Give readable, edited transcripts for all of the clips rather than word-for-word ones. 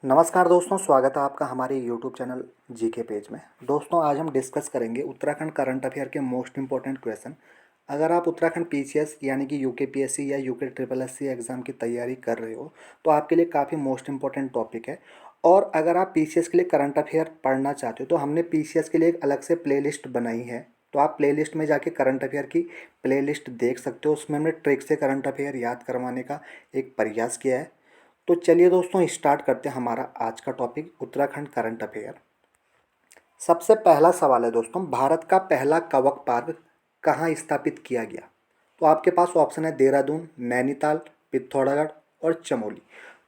नमस्कार दोस्तों, स्वागत है आपका हमारे यूट्यूब चैनल जीके पेज में। दोस्तों, आज हम डिस्कस करेंगे उत्तराखंड करंट अफेयर के मोस्ट इंपॉर्टेंट क्वेश्चन। अगर आप उत्तराखंड पीसीएस यानी कि यूकेपीएससी या यूके ट्रिपल एससी एग्ज़ाम की तैयारी कर रहे हो तो आपके लिए काफ़ी मोस्ट इंपॉर्टेंट टॉपिक है। और अगर आप पीसीएस के लिए करंट अफेयर पढ़ना चाहते हो तो हमने पीसीएस के लिए एक अलग से प्लेलिस्ट बनाई है। तो आप प्लेलिस्ट में जाके करंट अफेयर की प्लेलिस्ट देख सकते हो। उसमें हमने ट्रिक से करंट अफेयर याद करवाने का एक प्रयास किया है। तो चलिए दोस्तों, स्टार्ट करते हैं हमारा आज का टॉपिक उत्तराखंड करंट अफेयर। सबसे पहला सवाल है दोस्तों, भारत का पहला कवक पार्क कहाँ स्थापित किया गया? तो आपके पास ऑप्शन है देहरादून, नैनीताल, पिथौरागढ़ और चमोली।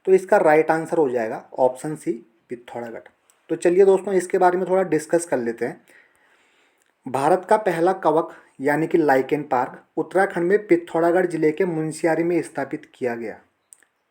तो इसका राइट आंसर हो जाएगा ऑप्शन सी, पिथौरागढ़। तो चलिए दोस्तों, इसके बारे में थोड़ा डिस्कस कर लेते हैं। भारत का पहला कवक यानी कि लाइकेन पार्क उत्तराखंड में पिथौरागढ़ जिले के मुनस्यारी में स्थापित किया गया।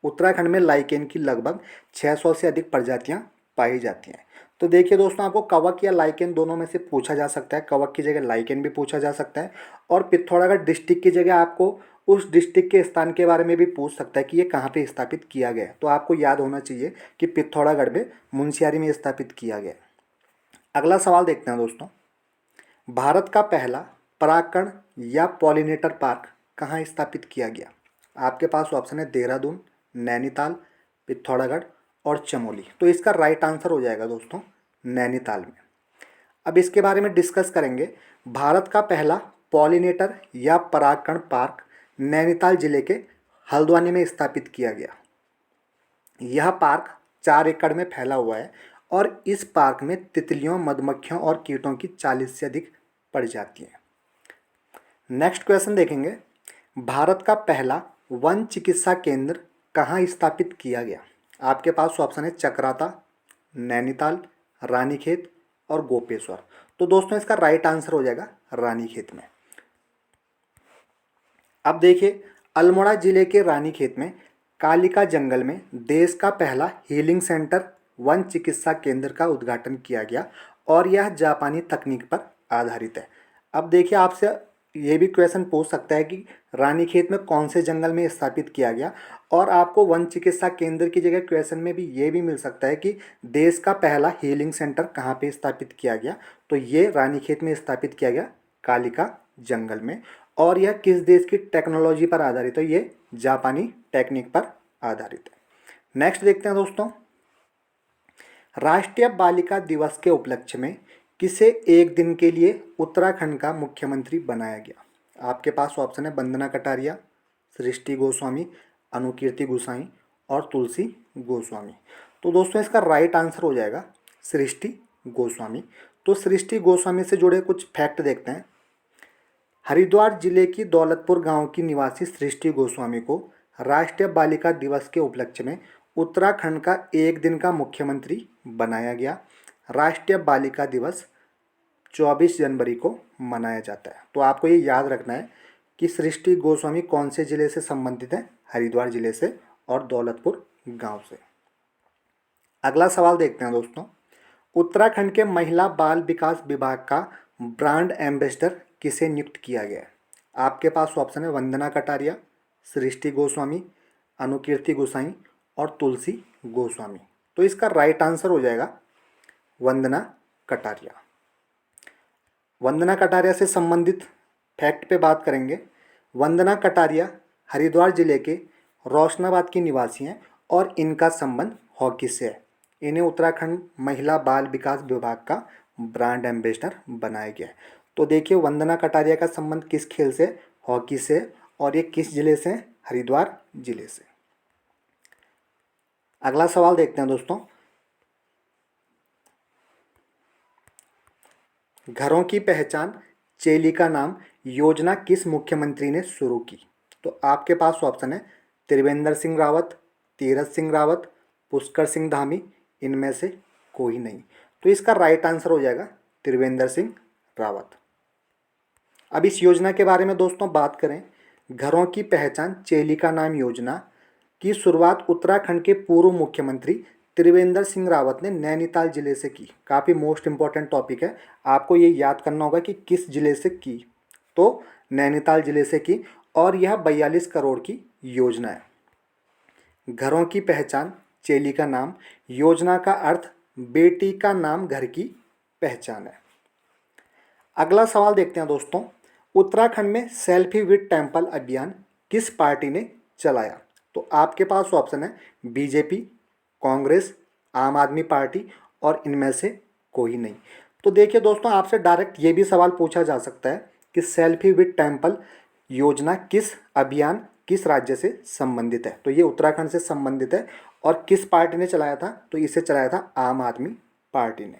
उत्तराखंड में लाइकेन की लगभग 600 से अधिक प्रजातियां पाई जाती हैं। तो देखिए दोस्तों, आपको कवक या लाइकेन दोनों में से पूछा जा सकता है। कवक की जगह लाइकेन भी पूछा जा सकता है और पिथौरागढ़ डिस्ट्रिक्ट की जगह आपको उस डिस्ट्रिक्ट के स्थान के बारे में भी पूछ सकता है कि ये कहाँ पे स्थापित किया गया है। तो आपको याद होना चाहिए कि पिथौरागढ़ में मुनस्यारी में स्थापित किया गया है। अगला सवाल देखते हैं दोस्तों, भारत का पहला परागकण या पॉलिनेटर पार्क कहाँ स्थापित किया गया? आपके पास ऑप्शन है देहरादून, नैनीताल, पिथौरागढ़ और चमोली। तो इसका राइट आंसर हो जाएगा दोस्तों नैनीताल में। अब इसके बारे में डिस्कस करेंगे। भारत का पहला पॉलिनेटर या परागकण पार्क नैनीताल जिले के हल्द्वानी में स्थापित किया गया। यह पार्क 4 एकड़ में फैला हुआ है और इस पार्क में तितलियों, मधुमक्खियों और कीटों की 40 से अधिक प्रजातियां हैं। नेक्स्ट क्वेश्चन देखेंगे, भारत का पहला वन चिकित्सा केंद्र कहाँ स्थापित किया गया? आपके पास ऑप्शन है चकराता, नैनीताल, रानीखेत और गोपेश्वर। तो दोस्तों, इसका राइट आंसर हो जाएगा रानीखेत में। अब देखिए, अल्मोड़ा जिले के रानीखेत में कालिका जंगल में देश का पहला हीलिंग सेंटर वन चिकित्सा केंद्र का उद्घाटन किया गया और यह जापानी तकनीक पर आधारित है। अब देखिए, आपसे ये भी क्वेश्चन पूछ सकता है कि रानीखेत में कौन से जंगल में स्थापित किया गया, और आपको वन चिकित्सा केंद्र की जगह क्वेश्चन में भी ये भी मिल सकता है कि देश का पहला हीलिंग सेंटर कहाँ पे स्थापित किया गया। तो ये रानीखेत में स्थापित किया गया, कालिका जंगल में। और यह किस देश की टेक्नोलॉजी पर आधारित है? ये जापानी टेक्निक पर आधारित है। नेक्स्ट देखते हैं दोस्तों, राष्ट्रीय बालिका दिवस के उपलक्ष्य में किसे एक दिन के लिए उत्तराखंड का मुख्यमंत्री बनाया गया? आपके पास ऑप्शन है वंदना कटारिया, सृष्टि गोस्वामी, अनुकीर्ति गुसाई और तुलसी गोस्वामी। तो दोस्तों, इसका राइट आंसर हो जाएगा सृष्टि गोस्वामी। तो सृष्टि गोस्वामी से जुड़े कुछ फैक्ट देखते हैं। हरिद्वार जिले की दौलतपुर गांव की निवासी सृष्टि गोस्वामी को राष्ट्रीय बालिका दिवस के उपलक्ष्य में उत्तराखंड का एक दिन का मुख्यमंत्री बनाया गया। राष्ट्रीय बालिका दिवस 24 जनवरी को मनाया जाता है। तो आपको ये याद रखना है कि सृष्टि गोस्वामी कौन से ज़िले से संबंधित है? हरिद्वार जिले से और दौलतपुर गांव से। अगला सवाल देखते हैं दोस्तों, उत्तराखंड के महिला बाल विकास विभाग का ब्रांड एम्बेसडर किसे नियुक्त किया गया है? आपके पास ऑप्शन है वंदना कटारिया, सृष्टि गोस्वामी, अनुकीर्ति गुसाई और तुलसी गोस्वामी। तो इसका राइट आंसर हो जाएगा वंदना कटारिया। वंदना कटारिया से संबंधित फैक्ट पे बात करेंगे। वंदना कटारिया हरिद्वार जिले के रोशनाबाद की निवासी हैं और इनका संबंध हॉकी से है। इन्हें उत्तराखंड महिला बाल विकास विभाग का ब्रांड एम्बेसडर बनाया गया है। तो देखिए, वंदना कटारिया का संबंध किस खेल से? हॉकी से। और ये किस जिले से? हरिद्वार जिले से। अगला सवाल देखते हैं दोस्तों, घरों की पहचान चेली का नाम योजना किस मुख्यमंत्री ने शुरू की? तो आपके पास ऑप्शन है त्रिवेंद्र सिंह रावत, तीरथ सिंह रावत, पुष्कर सिंह धामी, इनमें से कोई नहीं। तो इसका राइट आंसर हो जाएगा त्रिवेंद्र सिंह रावत। अब इस योजना के बारे में दोस्तों बात करें, घरों की पहचान चेली का नाम योजना की शुरुआत उत्तराखंड के पूर्व मुख्यमंत्री त्रिवेंद्र सिंह रावत ने नैनीताल जिले से की। काफ़ी मोस्ट इंपॉर्टेंट टॉपिक है, आपको ये याद करना होगा कि किस जिले से की। तो नैनीताल जिले से की और यह 42 करोड़ की योजना है। घरों की पहचान चेली का नाम, योजना का अर्थ बेटी का नाम घर की पहचान है। अगला सवाल देखते हैं दोस्तों, उत्तराखंड में सेल्फी विद टेम्पल अभियान किस पार्टी ने चलाया? तो आपके पास ऑप्शन है बीजेपी, कांग्रेस, आम आदमी पार्टी और इनमें से कोई नहीं। तो देखिए दोस्तों, आपसे डायरेक्ट ये भी सवाल पूछा जा सकता है कि सेल्फी विद टेम्पल योजना किस अभियान किस राज्य से संबंधित है? तो ये उत्तराखंड से संबंधित है। और किस पार्टी ने चलाया था? तो इसे चलाया था आम आदमी पार्टी ने।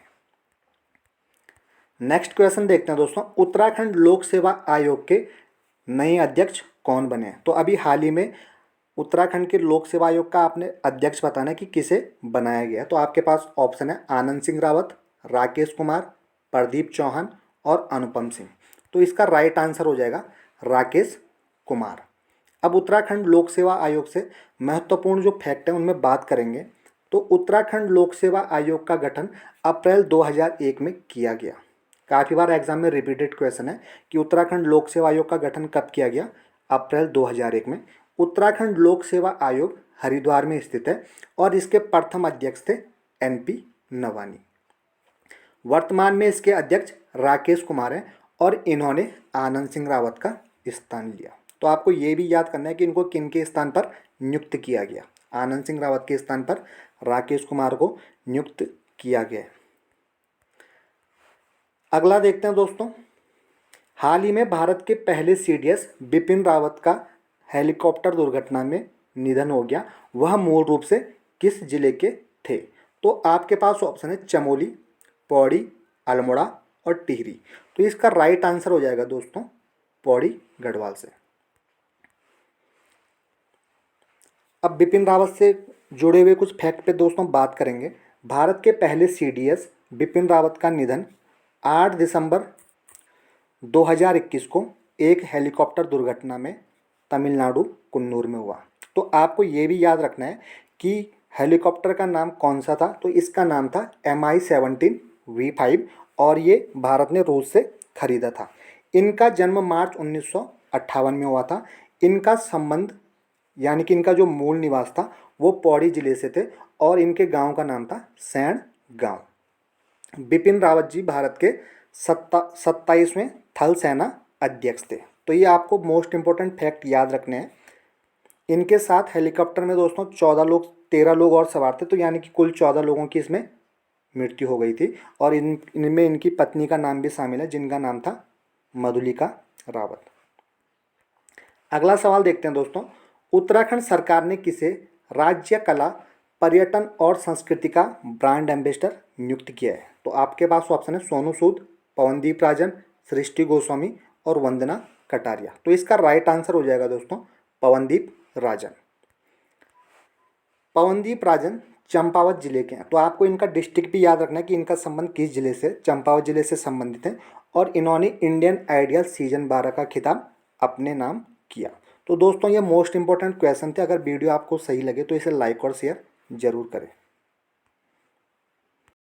नेक्स्ट क्वेश्चन देखते हैं दोस्तों, उत्तराखंड लोक सेवा आयोग के नए अध्यक्ष कौन बने? तो अभी हाल ही में उत्तराखंड के लोक सेवा आयोग का आपने अध्यक्ष बताना है कि किसे बनाया गया। तो आपके पास ऑप्शन है आनंद सिंह रावत, राकेश कुमार, प्रदीप चौहान और अनुपम सिंह। तो इसका राइट आंसर हो जाएगा राकेश कुमार। अब उत्तराखंड लोक सेवा आयोग से महत्वपूर्ण जो फैक्ट है उनमें बात करेंगे। तो उत्तराखंड लोक सेवा आयोग का गठन अप्रैल 2001 में किया गया। काफ़ी बार एग्जाम में रिपीटेड क्वेश्चन है कि उत्तराखंड लोक सेवा आयोग का गठन कब किया गया? अप्रैल 2001 में। उत्तराखंड लोक सेवा आयोग हरिद्वार में स्थित है और इसके प्रथम अध्यक्ष थे NP नवानी। वर्तमान में इसके अध्यक्ष राकेश कुमार हैं और इन्होंने आनंद सिंह रावत का स्थान लिया। तो आपको ये भी याद करना है कि इनको किन के स्थान पर नियुक्त किया गया। आनंद सिंह रावत के स्थान पर राकेश कुमार को नियुक्त किया गया। अगला देखते हैं दोस्तों, हाल ही में भारत के पहले CDS बिपिन रावत का हेलीकॉप्टर दुर्घटना में निधन हो गया। वह मूल रूप से किस जिले के थे? तो आपके पास ऑप्शन है चमोली, पौड़ी, अल्मोड़ा और टिहरी। तो इसका राइट आंसर हो जाएगा दोस्तों पौड़ी गढ़वाल से। अब बिपिन रावत से जुड़े हुए कुछ फैक्ट पे दोस्तों बात करेंगे। भारत के पहले CDS बिपिन रावत का निधन 8 दिसंबर 2021 को एक हेलीकॉप्टर दुर्घटना में तमिलनाडु कुन्नूर में हुआ। तो आपको ये भी याद रखना है कि हेलीकॉप्टर का नाम कौन सा था? तो इसका नाम था MI-17 V5 और ये भारत ने रूस से खरीदा था। इनका जन्म मार्च 1958 में हुआ था। इनका संबंध यानी कि इनका जो मूल निवास था वो पौड़ी जिले से थे और इनके गांव का नाम था सैण गांव। बिपिन रावत जी भारत के 27वें थल सेना अध्यक्ष थे। तो ये आपको मोस्ट इम्पोर्टेंट फैक्ट याद रखने हैं। इनके साथ हेलीकॉप्टर में दोस्तों 13 लोग और सवार थे। तो यानी कि कुल 14 लोगों की इसमें मृत्यु हो गई थी और इनमें इनकी पत्नी का नाम भी शामिल है जिनका नाम था मधुलिका रावत। अगला सवाल देखते हैं दोस्तों, उत्तराखंड सरकार ने किसे राज्य कला, पर्यटन और संस्कृति का ब्रांड एम्बेसडर नियुक्त किया है? तो आपके पास ऑप्शन है सोनू सूद, पवनदीप राजन, सृष्टि गोस्वामी और वंदना कटारिया। तो इसका राइट आंसर हो जाएगा दोस्तों पवनदीप राजन। पवनदीप राजन चंपावत जिले के हैं। तो आपको इनका डिस्ट्रिक्ट भी याद रखना है कि इनका संबंध किस जिले से, चंपावत जिले से संबंधित है और इन्होंने इंडियन आइडल सीजन 12 का खिताब अपने नाम किया। तो दोस्तों ये मोस्ट इंपॉर्टेंट क्वेश्चन थे। अगर वीडियो आपको सही लगे तो इसे लाइक और शेयर जरूर करें।